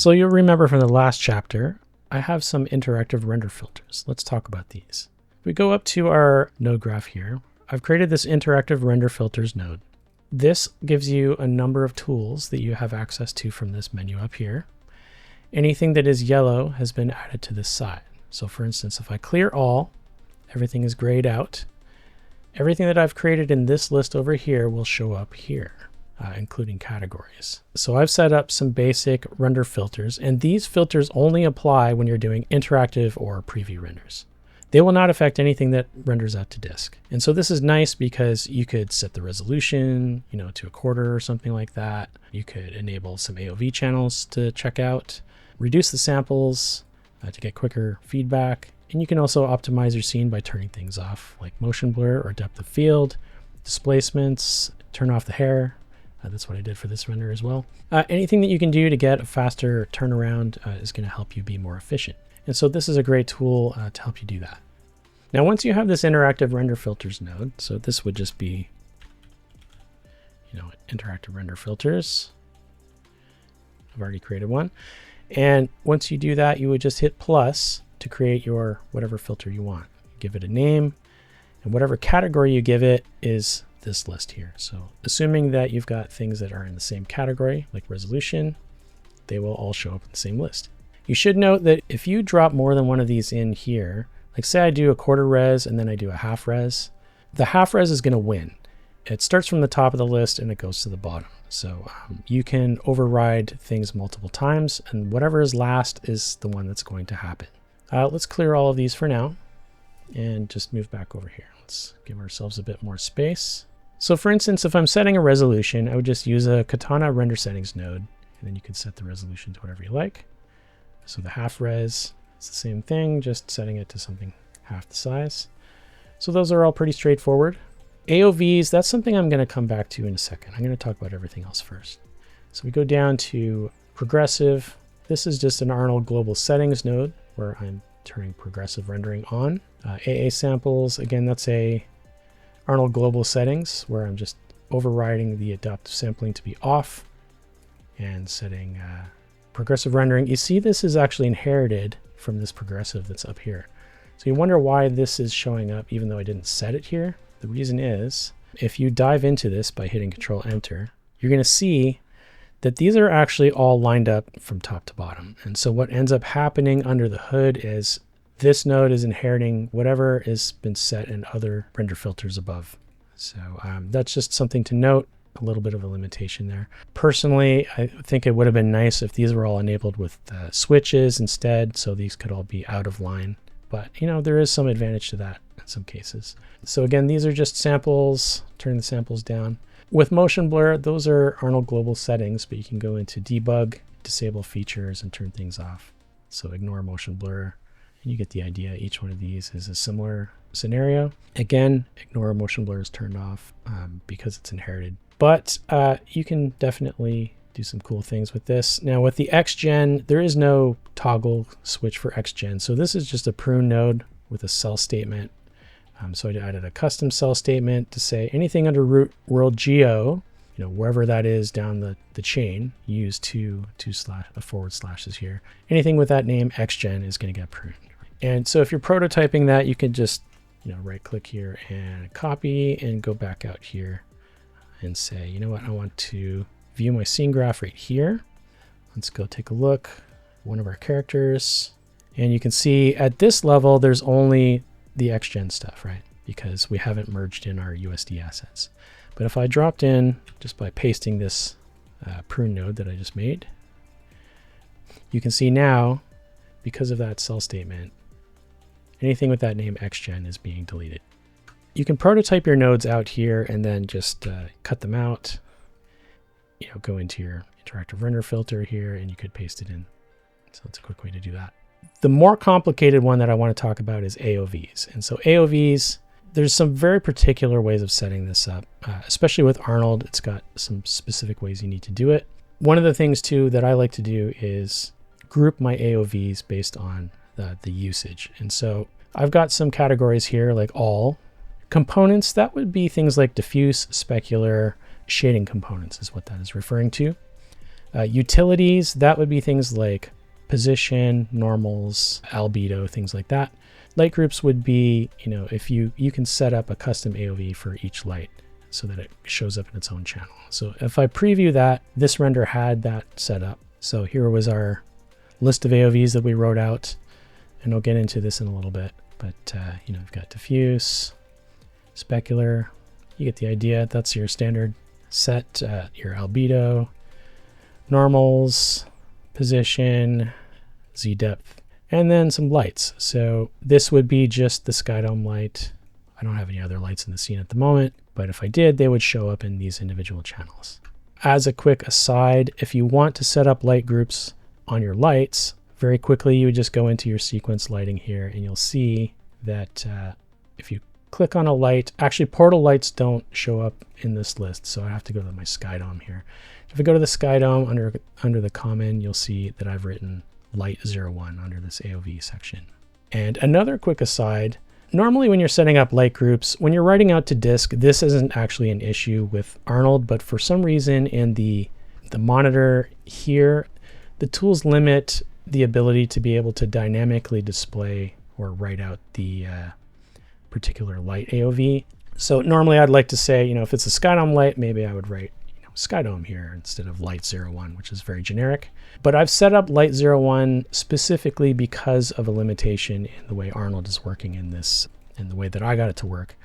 So you'll remember from the last chapter, I have some interactive render filters. Let's talk about these. We go up to our node graph here. I've created this interactive render filters node. This gives you a number of tools that you have access to from this menu up here. Anything that is yellow has been added to this side. So for instance, if I clear all, everything is grayed out. Everything that I've created in this list over here will show up here, including categories. So I've set up some basic render filters, and these filters only apply when you're doing interactive or preview renders. They will not affect anything that renders out to disk. And so this is nice because you could set the resolution, to a quarter or something like that. You could enable some AOV channels to check out, reduce the samples to get quicker feedback. And you can also optimize your scene by turning things off, like motion blur or depth of field, displacements, turn off the hair. That's what I did for this render as well. Anything that you can do to get a faster turnaround is going to help you be more efficient. And so this is a great tool to help you do that. Now, once you have this interactive render filters node, so this would just be, interactive render filters. I've already created one. And once you do that, you would just hit plus to create your whatever filter you want. Give it a name, and whatever category you give it is this list here. So assuming that you've got things that are in the same category, like resolution, they will all show up in the same list. You should note that if you drop more than one of these in here, like say I do a quarter res and then I do a half res, the half res is going to win. It starts from the top of the list and it goes to the bottom. So you can override things multiple times, and whatever is last is the one that's going to happen. Let's clear all of these for now and just move back over here. Let's give ourselves a bit more space. So for instance, if I'm setting a resolution, I would just use a Katana render settings node, and then you can set the resolution to whatever you like. So the half res, it's the same thing, just setting it to something half the size. So those are all pretty straightforward. AOVs, that's something I'm going to come back to in a second. I'm going to talk about everything else first. So we go down to progressive. This is just an Arnold global settings node where I'm turning progressive rendering on. AA samples, again, that's a Arnold global settings where I'm just overriding the adaptive sampling to be off and setting progressive rendering. You see this is actually inherited from this progressive that's up here. So you wonder why this is showing up even though I didn't set it here. The reason is if you dive into this by hitting Control Enter, you're going to see that these are actually all lined up from top to bottom. And so what ends up happening under the hood is this node is inheriting whatever has been set in other render filters above. So that's just something to note, a little bit of a limitation there. Personally, I think it would have been nice if these were all enabled with switches instead, so these could all be out of line. But there is some advantage to that in some cases. So again, these are just samples, turn the samples down. With motion blur, those are Arnold global settings, but you can go into debug, disable features, and turn things off. So ignore motion blur, and you get the idea. Each one of these is a similar scenario. Again, ignore motion blur is turned off because it's inherited. But you can definitely do some cool things with this. Now with the XGen, there is no toggle switch for XGen. So this is just a prune node with a cell statement. So I added a custom cell statement to say anything under root world geo, wherever that is down the chain, use two forward slashes here. Anything with that name XGen is going to get pruned. And so if you're prototyping that, you can just right click here and copy and go back out here and say, you know what, I want to view my scene graph right here. Let's go take a look. One of our characters. And you can see at this level, there's only the XGen stuff, right? Because we haven't merged in our USD assets. But if I dropped in just by pasting this prune node that I just made, you can see now, because of that cell statement, anything with that name XGen is being deleted. You can prototype your nodes out here and then just cut them out. Go into your interactive render filter here and you could paste it in. So that's a quick way to do that. The more complicated one that I want to talk about is AOVs. And so AOVs, there's some very particular ways of setting this up, especially with Arnold. It's got some specific ways you need to do it. One of the things too that I like to do is group my AOVs based on the usage. And so I've got some categories here like all. Components, that would be things like diffuse, specular, shading components is what that is referring to. Utilities, that would be things like position, normals, albedo, things like that. Light groups would be, if you can set up a custom AOV for each light so that it shows up in its own channel. So if I preview that, this render had that set up. So here was our list of AOVs that we wrote out, and I'll get into this in a little bit. But we've got diffuse, specular, you get the idea. That's your standard set, your albedo, normals, position, Z depth, and then some lights. So this would be just the sky dome light. I don't have any other lights in the scene at the moment, but if I did, they would show up in these individual channels. As a quick aside, if you want to set up light groups on your lights, very quickly you would just go into your sequence lighting here, and you'll see that if you click on a light, actually portal lights don't show up in this list, so I have to go to my sky dome here. If I go to the sky dome under the common, you'll see that I've written light 01 under this AOV section. And another quick aside, normally when you're setting up light groups, when you're writing out to disk, this isn't actually an issue with Arnold, but for some reason in the monitor here, the tools limit the ability to be able to dynamically display or write out the particular light AOV. So normally I'd like to say, if it's a sky dome light, maybe I would write sky dome here instead of light 01, which is very generic. But I've set up light 01 specifically because of a limitation in the way Arnold is working in this, and the way that I got it to work.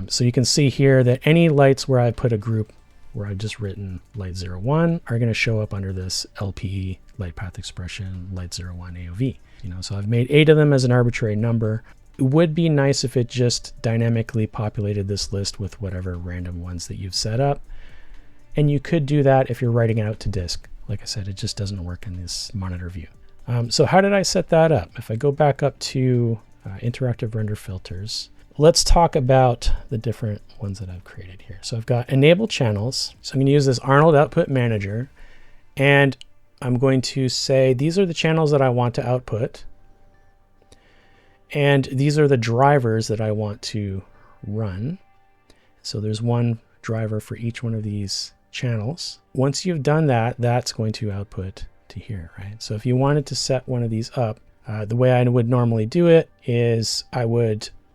So you can see here that any lights where I put a group where I've just written light 01 are going to show up under this LPE, light path expression, light 01 AOV. So I've made 8 of them as an arbitrary number. It would be nice if it just dynamically populated this list with whatever random ones that you've set up. And you could do that if you're writing out to disk. Like I said, it just doesn't work in this monitor view. So how did I set that up? If I go back up to Interactive Render Filters, let's talk about the different ones that I've created here. So I've got enable channels. So I'm going to use this Arnold Output Manager, and I'm going to say these are the channels that I want to output, and these are the drivers that I want to run. So there's one driver for each one of these channels. Once you've done that, that's going to output to here, right? So if you wanted to set one of these up, the way I would normally do it is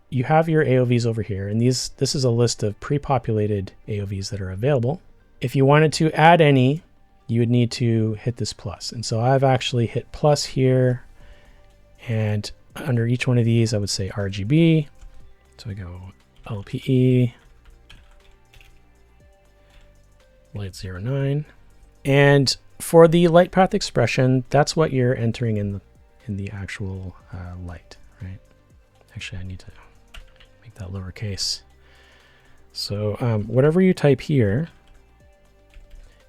you have your AOVs over here, and this is a list of pre-populated AOVs that are available. If you wanted to add any, you would need to hit this plus. And so I've actually hit plus here, and under each one of these, I would say RGB. So I go LPE, light 09. And for the light path expression, that's what you're entering in the actual light, right? Actually, I need to make that lowercase. So whatever you type here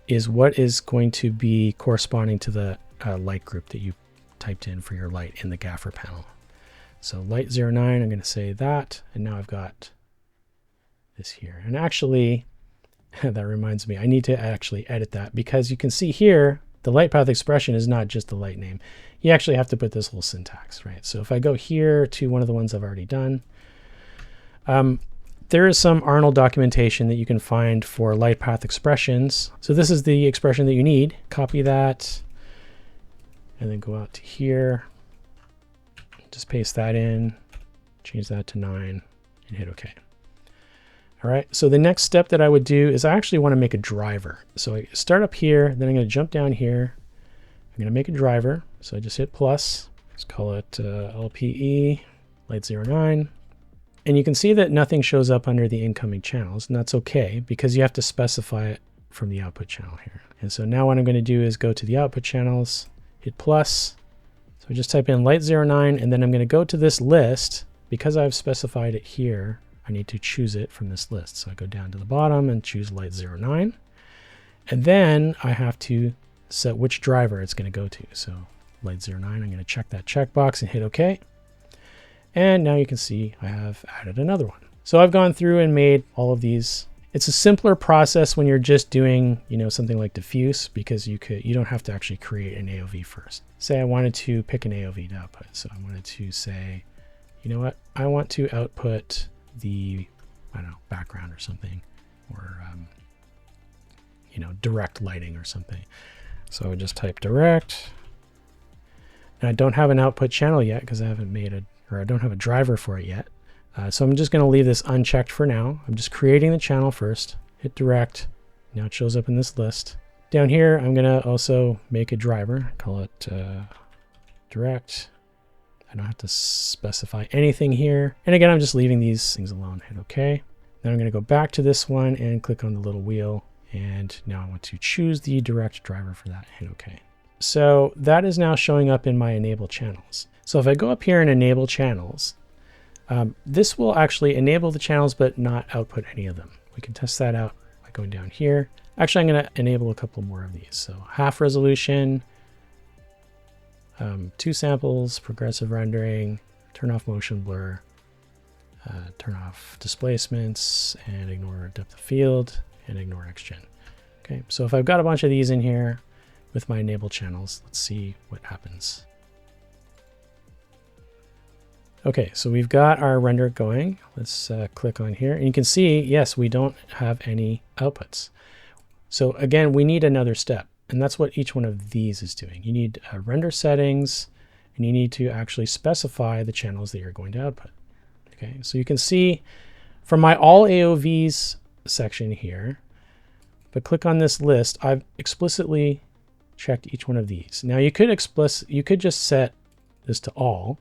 is what is going to be corresponding to the light group that you typed in for your light in the gaffer panel. So light 09, I'm going to say that, and now I've got this here. And actually, that reminds me, I need to actually edit that, because you can see here, the light path expression is not just the light name. You actually have to put this whole syntax, right? So if I go here to one of the ones I've already done, there is some Arnold documentation that you can find for light path expressions. So this is the expression that you need. Copy that, and then go out to here, just paste that in, change that to 9, and hit OK. All right, so the next step that I would do is I actually want to make a driver. So I start up here, then I'm going to jump down here. I'm going to make a driver. So I just hit plus. Let's call it LPE, light 09. And you can see that nothing shows up under the incoming channels, and that's okay, because you have to specify it from the output channel here. And so now what I'm going to do is go to the output channels, hit plus. So I just type in light 09, and then I'm going to go to this list. Because I've specified it here, I need to choose it from this list. So I go down to the bottom and choose light 09. And then I have to set which driver it's going to go to. So light 09, I'm going to check that checkbox and hit OK. And now you can see I have added another one. So I've gone through and made all of these. It's a simpler process when you're just doing, something like diffuse, because you don't have to actually create an AOV first. Say I wanted to pick an AOV to output. So I wanted to say, you know what? I want to output the, background or something, or, direct lighting or something. So I just type direct. And I don't have an output channel yet because I haven't made I don't have a driver for it yet. So I'm just going to leave this unchecked for now. I'm just creating the channel first. Hit direct. Now it shows up in this list. Down here, I'm going to also make a driver. Call it direct. I don't have to specify anything here. And again, I'm just leaving these things alone. Hit OK. Then I'm going to go back to this one and click on the little wheel. And now I want to choose the direct driver for that. Hit OK. So that is now showing up in my enable channels. So if I go up here and enable channels, this will actually enable the channels but not output any of them. We can test that out by going down here. Actually, I'm going to enable a couple more of these. So half resolution, 2 samples, progressive rendering, turn off motion blur, turn off displacements, and ignore depth of field, and ignore XGen. Okay, so if I've got a bunch of these in here with my enable channels, let's see what happens. Okay, so we've got our render going. Let's click on here. And you can see, yes, we don't have any outputs. So again, we need another step. And that's what each one of these is doing. You need render settings, and you need to actually specify the channels that you're going to output. Okay, so you can see from my all AOVs section here, but click on this list, I've explicitly checked each one of these. Now you could just set this to all,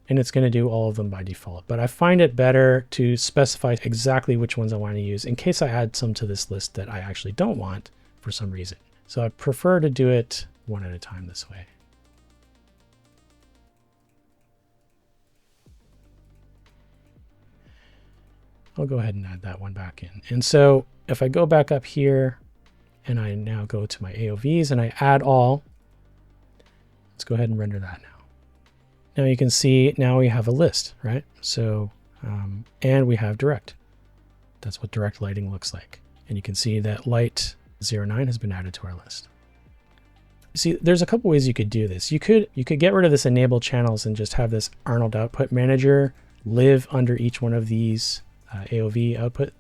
and it's going to do all of them by default. But I find it better to specify exactly which ones I want to use in case I add some to this list that I actually don't want for some reason. So I prefer to do it one at a time this way. I'll go ahead and add that one back in. And so if I go back up here and I now go to my AOVs and I add all, let's go ahead and render that now. Now you can see now we have a list, right? So, and we have direct. That's what direct lighting looks like. And you can see that light 09 has been added to our list. See, there's a couple ways you could do this. You could get rid of this enable channels and just have this Arnold output manager live under each one of these AOV output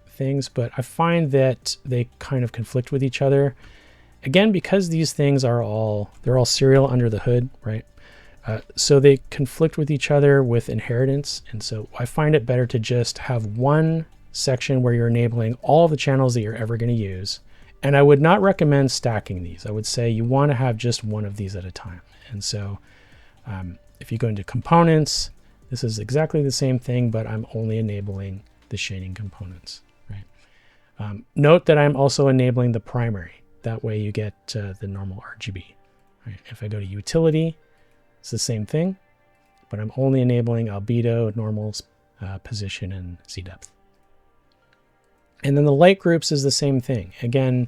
things, but I find that they kind of conflict with each other. Again, because these things they're all serial under the hood, right? So they conflict with each other with inheritance. And so I find it better to just have one section where you're enabling all of the channels that you're ever going to use. And I would not recommend stacking these. I would say you want to have just one of these at a time. And so if you go into components, this is exactly the same thing, but I'm only enabling the shading components, right? Note that I'm also enabling the primary. That way you get the normal RGB. Right? If I go to utility, it's the same thing, but I'm only enabling albedo, normals, position, and Z depth. And then the light groups is the same thing. Again,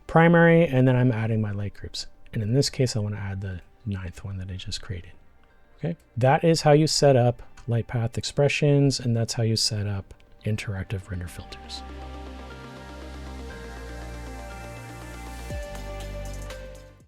primary, and then I'm adding my light groups. And in this case, I want to add the 9th one that I just created. Okay, that is how you set up light path expressions, and that's how you set up interactive render filters.